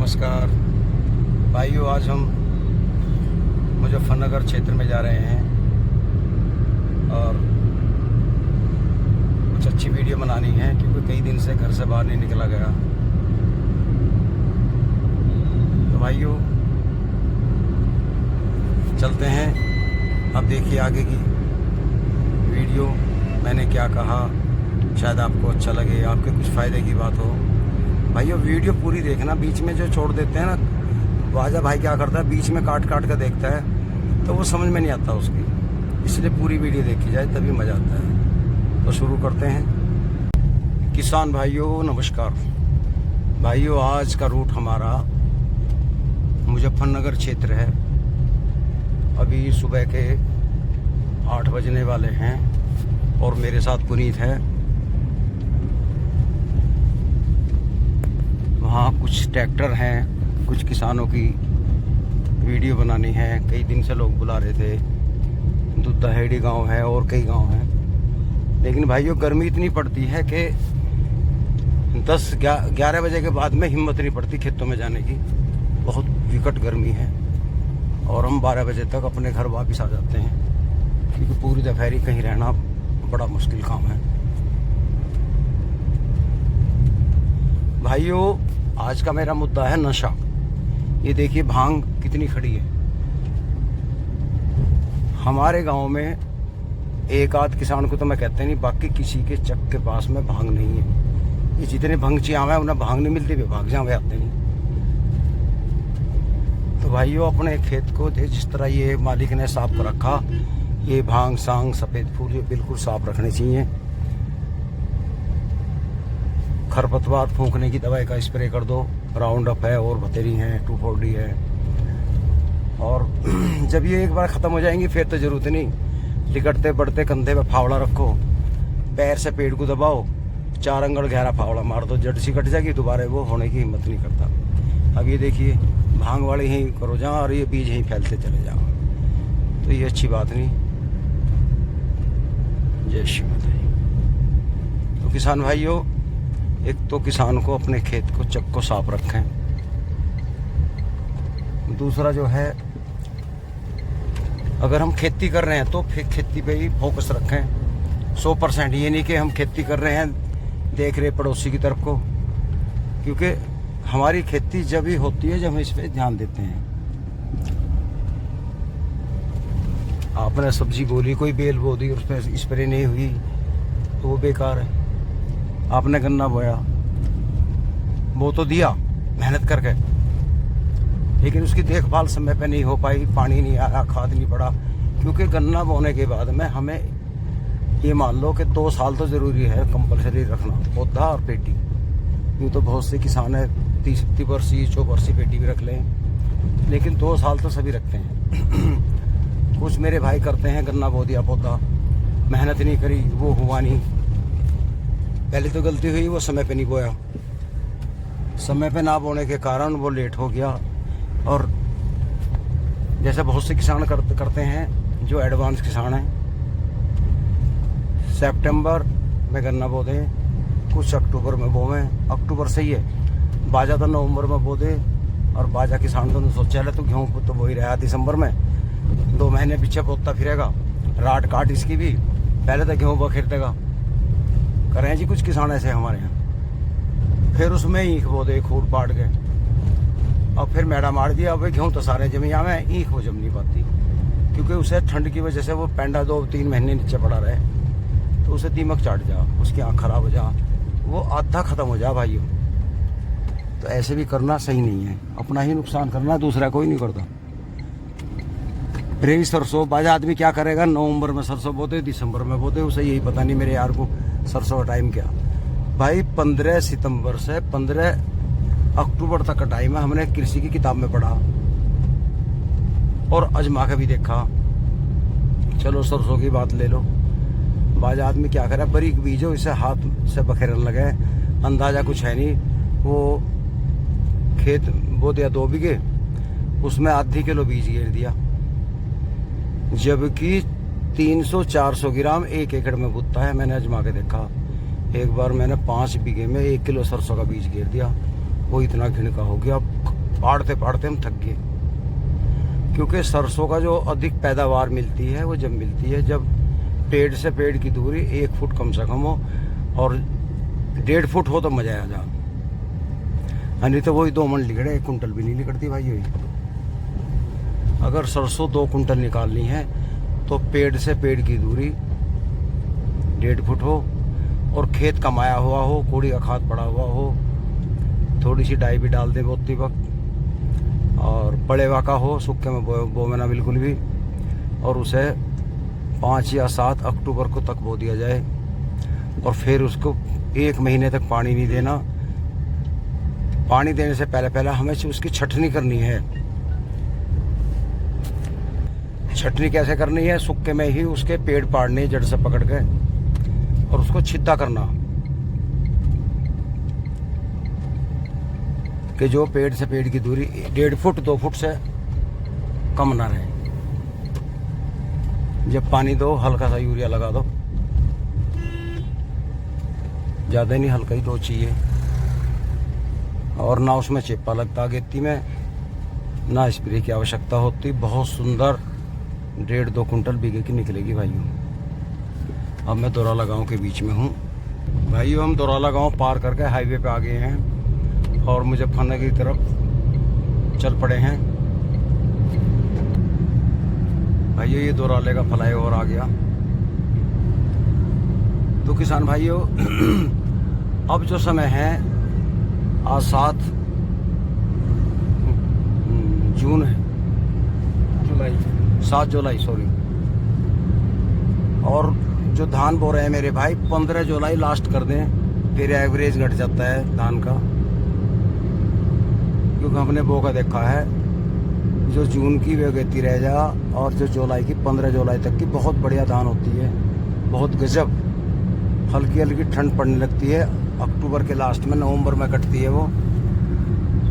नमस्कार भाइयों, आज हम मुजफ्फरनगर क्षेत्र में जा रहे हैं और कुछ अच्छी वीडियो बनानी है क्योंकि कई दिन से घर से बाहर नहीं निकला गया। तो भाइयों चलते हैं। अब देखिए आगे की वीडियो। मैंने क्या कहा शायद आपको अच्छा लगे, आपके कुछ फ़ायदे की बात हो। भाइयों वीडियो पूरी देखना, बीच में जो छोड़ देते हैं ना, वाजा भाई क्या करता है बीच में काट काट कर देखता है तो वो समझ में नहीं आता उसकी, इसलिए पूरी वीडियो देखी जाए तभी मज़ा आता है। तो शुरू करते हैं। किसान भाइयों नमस्कार। भाइयों आज का रूट हमारा मुजफ्फरनगर क्षेत्र है। अभी सुबह के 8 बजने वाले हैं और मेरे साथ पुनीत है। वहाँ कुछ ट्रैक्टर हैं, कुछ किसानों की वीडियो बनानी है। कई दिन से लोग बुला रहे थे। दुद्धहेड़ी गांव है और कई गांव हैं, लेकिन भाइयों गर्मी इतनी पड़ती है कि 10-11 बजे के बाद में हिम्मत नहीं पड़ती खेतों में जाने की। बहुत विकट गर्मी है और हम 12 बजे तक अपने घर वापस आ जाते हैं क्योंकि पूरी दोपहरी कहीं रहना बड़ा मुश्किल काम है। भाइयों आज का मेरा मुद्दा है नशा। ये देखिए भांग कितनी खड़ी है। हमारे गांव में एक आध किसान को तो मैं कहते नहीं, बाकी किसी के चक के पास में भांग नहीं है। ये जितने भंगचियाँ हैं उन्हें भांग नहीं मिलती, वे भाग जावे आते नहीं। तो भाइयों अपने खेत को जिस तरह ये मालिक ने साफ कर रखा, ये भांग सांग सफ़ेद फूल ये बिल्कुल साफ रखने चाहिए। खरपतवार फूंकने की दवाई का स्प्रे कर दो। राउंड अप है और बतेरी है, 2,4-D है। और जब ये एक बार ख़त्म हो जाएंगी फिर तो ज़रूरत नहीं। लिकटते बढ़ते कंधे पे फावड़ा रखो, पैर से पेड़ को दबाओ, 4 अंगड़ गहरा फावड़ा मार दो, जड़ सी कट जाएगी, दोबारा वो होने की हिम्मत नहीं करता। अब ये देखिए भांग वाले ही करो जहाँ और ये बीज यहीं फैलते चले जाओ, तो ये अच्छी बात नहीं। जय श्री माता। तो किसान भाइयों, एक तो किसान को अपने खेत को चक को साफ रखें। दूसरा जो है, अगर हम खेती कर रहे हैं तो फिर खेती पे ही फोकस रखें 100%। ये नहीं कि हम खेती कर रहे हैं देख रहे पड़ोसी की तरफ को, क्योंकि हमारी खेती जब ही होती है जब हम इस पर ध्यान देते हैं। आपने सब्जी बोली, कोई बेल बो दी, उस पर स्प्रे नहीं हुई तो वो बेकार है। आपने गन्ना बोया, वो तो दिया मेहनत करके, लेकिन उसकी देखभाल समय पे नहीं हो पाई, पानी नहीं आया, खाद नहीं पड़ा। क्योंकि गन्ना बोने के बाद में हमें ये मान लो कि 2 साल तो ज़रूरी है कंपलसरी रखना, पौधा और पेटी। यूँ तो बहुत से किसान है 30 वर्षीय 4 वर्षीय पेटी भी रख लें, लेकिन 2 साल तो सभी रखते हैं। कुछ मेरे भाई करते हैं, गन्ना बो दिया, पौधा मेहनत नहीं करी, वो हुआ नहीं। पहले तो गलती हुई, वो समय पे नहीं बोया। समय पे ना बोने के कारण वो लेट हो गया। और जैसे बहुत से किसान करते हैं जो एडवांस किसान हैं, सितंबर में गन्ना बो दें, कुछ अक्टूबर में बोवें। अक्टूबर सही है, बाजा तो नवंबर में बो दे। और बाजा किसान तो सोचा ले तो गेहूँ तो बो ही रहा दिसंबर में, 2 महीने पीछे बोता फिरेगा। राट काट इसकी भी, पहले तो गेहूँ बखेर देगा। करें जी कुछ किसान ऐसे हमारे यहाँ। फिर उसमें ईख बो दे, खूट पाट के, और फिर मैडा मार दिया। अब गेहूँ तो सारे जमिया में, ईख वो जम नहीं पाती क्योंकि उसे ठंड की वजह से वो पेंडा 2-3 महीने नीचे पड़ा रहे तो उसे दीमक चाट जा, उसकी आँख खराब हो जा, वो आधा ख़त्म हो जा। भाइयों तो ऐसे भी करना सही नहीं है, अपना ही नुकसान करना, दूसरा कोई नहीं करता। रेवी सरसों बाजा आदमी क्या करेगा, नवंबर में सरसों बोते, दिसंबर में बोते, उसे यही पता नहीं मेरे यार को सरसों का टाइम क्या। भाई 15 सितंबर से 15 अक्टूबर तक का टाइम है। हमने कृषि की किताब में पढ़ा और अजमा के भी देखा। चलो सरसों की बात ले लो, बाजा आदमी क्या करे, बारीक बीजो, इसे हाथ से बखेरने लगे, अंदाजा कुछ है नहीं। वो खेत बो दिया 2 बीघे, उसमें आधी किलो बीज गिर दिया, जबकि 300-400 ग्राम 1 एकड़ में बुतता है। मैंने अजमा के देखा। एक बार मैंने 5 बीघे में 1 किलो सरसों का बीज गिर दिया, वो इतना घिन का हो गया। पहाड़ते पहाड़ते हम थक गए, क्योंकि सरसों का जो अधिक पैदावार मिलती है वो जब मिलती है जब पेड़ से पेड़ की दूरी 1 फुट कम से कम हो और 1.5 फुट हो तो मजा आ जा। नहीं तो वही 2 मन लिगड़े, 1 कुंटल भी नहीं निकलती भाई। वही अगर सरसों 2 कुंटल निकालनी है तो पेड़ से पेड़ की दूरी 1.5 फुट हो और खेत कमाया हुआ हो, कोड़ी का खाद पड़ा हुआ हो, थोड़ी सी डाई भी डाल दे बोती वक्त, और पड़े हुआ का हो, सूखे में बोवे ना बिल्कुल भी, और उसे 5 या 7 अक्टूबर को तक बो दिया जाए और फिर उसको 1 महीने तक पानी नहीं देना। पानी देने से पहले पहले हमें उसकी छटनी करनी है। छटनी कैसे करनी है? सूखे में ही उसके पेड़ पाड़ने जड़ से पकड़ के और उसको छिद्दा करना कि जो पेड़ से पेड़ की दूरी 1.5 फुट 2 फुट से कम ना रहे। जब पानी दो हल्का सा यूरिया लगा दो, ज़्यादा नहीं, हल्का ही दो चाहिए, और ना उसमें चिप्पा लगता गेती में, ना स्प्रे की आवश्यकता होती। बहुत सुंदर 1.5-2 कुंटल बीघे की निकलेगी भाइयों। अब मैं दोराला गांव के बीच में हूँ भाइयों। हम दोराला गांव पार करके हाईवे पे आ गए हैं और मुजफ्फरनगर की तरफ चल पड़े हैं भाइयों। ये दोराले का फ्लाईओवर आ गया। तो किसान भाइयों अब जो समय है आज 7 जून है, 7 जुलाई सॉरी, और जो धान बो रहे हैं मेरे भाई 15 जुलाई लास्ट कर दें, फिर एवरेज घट जाता है धान का, क्योंकि हमने बो का देखा है जो जून की वे गति रह जा और जो जुलाई की 15 जुलाई तक की बहुत बढ़िया धान होती है, बहुत गजब। हल्की हल्की ठंड पड़ने लगती है अक्टूबर के लास्ट में, नवंबर में कटती है वो,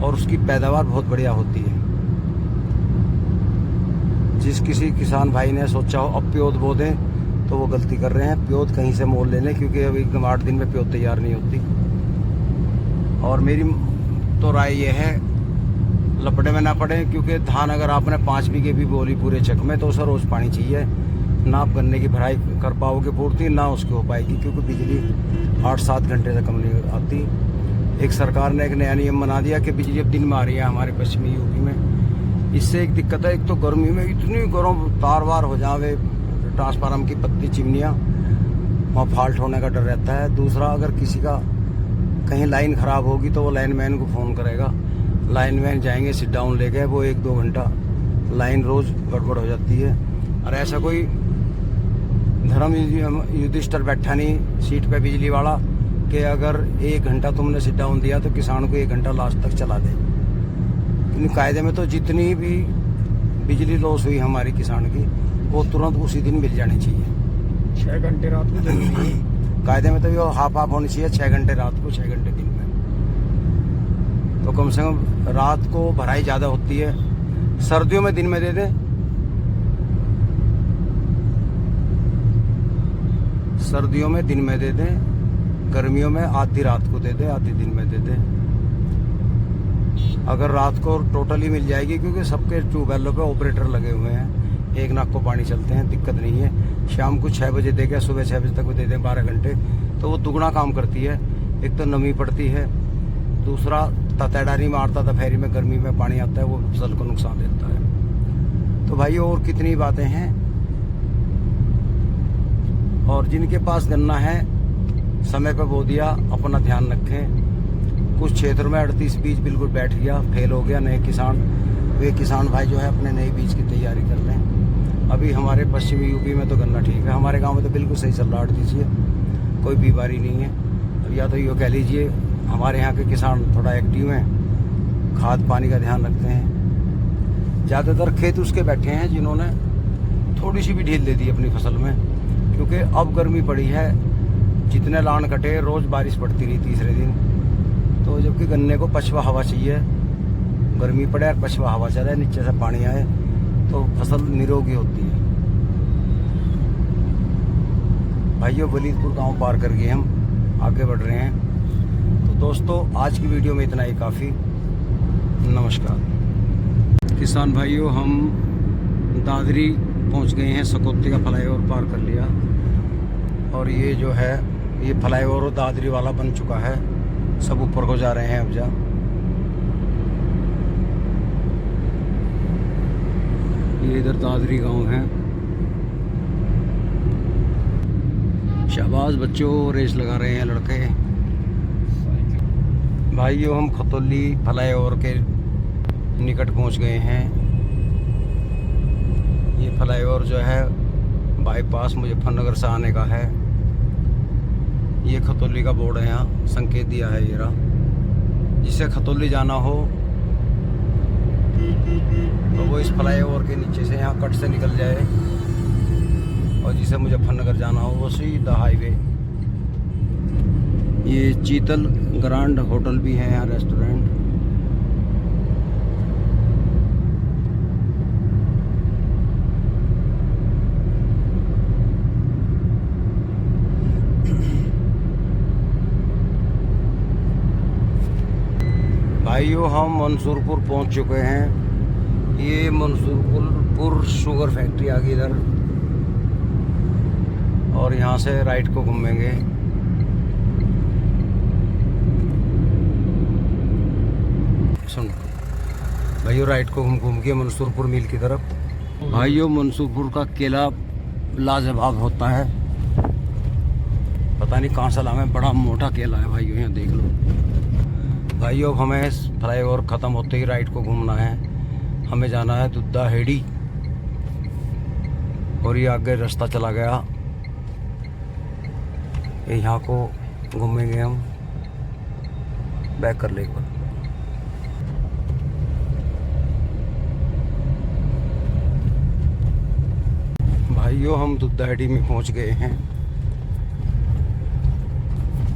और उसकी पैदावार बहुत बढ़िया होती है। जिस किसी किसान भाई ने सोचा हो अब प्योद बो दें तो वो गलती कर रहे हैं। प्योद कहीं से मोल ले लें, क्योंकि अब एकदम 8 दिन में प्योद तैयार नहीं होती। और मेरी तो राय ये है लपड़े में ना पड़े, क्योंकि धान अगर आपने 5 बीघे भी बोली पूरे चक में तो उसे रोज़ पानी चाहिए, ना आप गन्ने की भराई कर पाओगे पूर्ति, ना उसकी हो पाएगी, क्योंकि बिजली 8-7 घंटे से कम नहीं आती। एक सरकार ने एक नया नियम बना दिया कि बिजली अब दिन में आ रही है हमारे पश्चिमी यूपी में। इससे एक दिक्कत है, एक तो गर्मी में इतनी गर्म तार वार हो जावे, ट्रांसफार्मर की पत्ती चिमनियाँ, वहाँ फॉल्ट होने का डर रहता है। दूसरा, अगर किसी का कहीं लाइन ख़राब होगी तो वो लाइनमैन को फ़ोन करेगा, लाइनमैन जाएंगे सिट डाउन लेके, वो 1-2 घंटा लाइन रोज़ गड़बड़ हो जाती है। और ऐसा कोई धर्म युधिष्ठिर बैठा नहीं सीट पे बिजली वाला कि अगर 1 घंटा तुमने सिट डाउन दिया तो किसान को 1 घंटा लास्ट तक चला दे। इन कायदे में तो जितनी भी बिजली लॉस हुई हमारी किसान की वो तुरंत उसी दिन मिल जानी चाहिए। 6 घंटे रात को जरूरी है कायदे में, तो ये हाफ होनी चाहिए, 6 घंटे रात को 6 घंटे दिन में। तो कम से कम रात को भराई ज़्यादा होती है। सर्दियों में दिन में दे दें, सर्दियों में दिन में दे दें, गर्मियों में आधी रात को दे दें, आधी दिन में दे दें। अगर रात को टोटली मिल जाएगी, क्योंकि सबके ट्यूबवेलों पे ऑपरेटर लगे हुए हैं, एक नाक को पानी चलते हैं, दिक्कत नहीं है। शाम को 6 बजे दे के सुबह 6 बजे तक दे दें 12 घंटे, तो वो दुगना काम करती है। एक तो नमी पड़ती है, दूसरा ततैड़ा नहीं मारता, दोपहरी में गर्मी में पानी आता है, वो फसल को नुकसान देता है। तो भाई और कितनी बातें हैं। और जिनके पास गन्ना है समय पर बो दिया, अपना ध्यान रखें। कुछ क्षेत्रों में 38 बीज बिल्कुल बैठ गया, फेल हो गया, नए किसान, वे किसान भाई जो है अपने नए बीज की तैयारी कर लें। अभी हमारे पश्चिमी यूपी में तो गन्ना ठीक है, हमारे गांव में तो बिल्कुल सही चल रहा है, दीजिए कोई बीमारी नहीं है। या तो ये कह लीजिए हमारे यहाँ के किसान थोड़ा एक्टिव हैं, खाद पानी का ध्यान रखते हैं। ज़्यादातर खेत उसके बैठे हैं जिन्होंने थोड़ी सी भी ढील दे दी अपनी फसल में, क्योंकि अब गर्मी पड़ी है, जितने लान कटे रोज़ बारिश पड़ती रही तीसरे दिन, तो जबकि गन्ने को पछवा हवा चाहिए, गर्मी पड़े और पछवा हवा चले, नीचे से पानी आए तो फसल निरोगी होती है। भाइयों वलीदपुर गांव पार कर गए, हम आगे बढ़ रहे हैं। तो दोस्तों आज की वीडियो में इतना ही काफ़ी। नमस्कार किसान भाइयों, हम दादरी पहुंच गए हैं। सकौती का फ्लाईओवर पार कर लिया और ये जो है ये फ्लाईओवर दादरी वाला बन चुका है। सब ऊपर को जा रहे हैं अब जा। ये इधर दादरी गांव है। शाबाश बच्चों, रेस लगा रहे हैं लड़के। भाइयों, हम खतौली फ्लाईओवर के निकट पहुंच गए हैं। ये फ्लाईओवर जो है बाईपास मुजफ्फरनगर से आने का है। ये खतौली का बोर्ड है, यहाँ संकेत दिया है। ये रहा। जिसे खतौली जाना हो तो वो इस फ्लाईओवर के नीचे से यहाँ कट से निकल जाए, और जिसे मुजफ्फरनगर जाना हो वो सीधा हाईवे। ये चीतल ग्रांड होटल भी है यहाँ, रेस्टोरेंट। भाइयों, हम मंसूरपुर पहुंच चुके हैं। ये मंसूरपुर शुगर फैक्ट्री आ गई इधर, और यहाँ से राइट को घूमेंगे। सुन भाइयों, राइट को घूम के मंसूरपुर मिल की तरफ। भाइयों, मंसूरपुर का केला लाजवाब होता है। पता नहीं कहाँ से लाए, बड़ा मोटा केला है भाइयों, यहाँ देख लो। भाइयों, अब हमें फ्लाईओवर ख़त्म होते ही राइट को घूमना है। हमें जाना है दुद्धा हेड़ी, और ये आगे रास्ता चला गया। यहाँ को घूमेंगे हम। बैक कर ले एक बार। भाइयों, हम दुद्धा हेड़ी में पहुँच गए हैं।